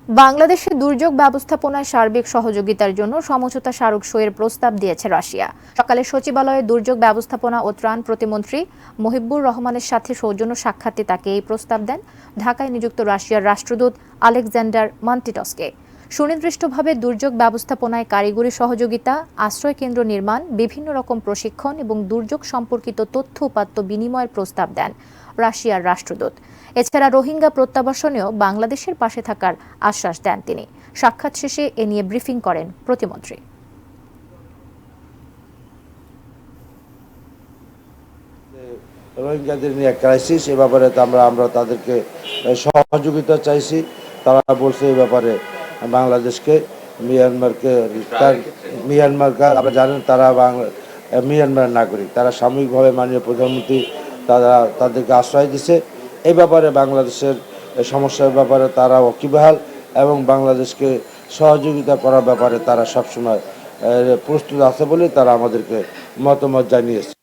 বাংলাদেশে দুর্যোগ ব্যবস্থাপনায় সার্বিক সহযোগিতার জন্য সমঝোতা স্মারক সইয়ের প্রস্তাব দিয়েছে রাশিয়া। সকালে সচিবালয়ে দুর্যোগ ব্যবস্থাপনা ও ত্রাণ প্রতিমন্ত্রী মহিবুর রহমানের সাথে সৌজন্য সাক্ষাতে তাকে এই প্রস্তাব দেন ঢাকায় নিযুক্ত রাশিয়ার রাষ্ট্রদূত আলেকজান্ডার মান্টিটসকে। সুনির্দিষ্টভাবে দুর্যোগ ব্যবস্থাপনায় কারিগরি সহযোগিতা, আশ্রয় কেন্দ্র নির্মাণ, বিভিন্ন রকম প্রশিক্ষণ এবং দুর্যোগ সম্পর্কিত তথ্য উপাত্ত বিনিময়ের প্রস্তাব দেন রাশিয়ার রাষ্ট্রদূত। এছাড়া রোহিঙ্গা প্রত্যাবাসনেও বাংলাদেশের পাশে থাকার আশ্বাস দেন তিনি। সাক্ষাৎ শেষে এ নিয়ে ব্রিফিং করেন প্রতিমন্ত্রী। রোহিঙ্গাদের নিয়ে ক্রাইসিস, এ ব্যাপারে আমরা তাদেরকে সহযোগিতা চাইছি। তারা বলছে এ ব্যাপারে বাংলাদেশকে মিয়ানমারকে আপনারা জানেন তারা মিয়ানমারের নাগরিক, তারা সাময়িকভাবে মাননীয় প্রধানমন্ত্রী তাদেরকে আশ্রয় দিছে। এই ব্যাপারে বাংলাদেশের সমস্যার ব্যাপারে তারা ওয়াকিবহাল এবং বাংলাদেশকে সহযোগিতা করার ব্যাপারে তারা সবসময় প্রস্তুত আছে বলে তারা আমাদেরকে মতামত জানিয়েছে।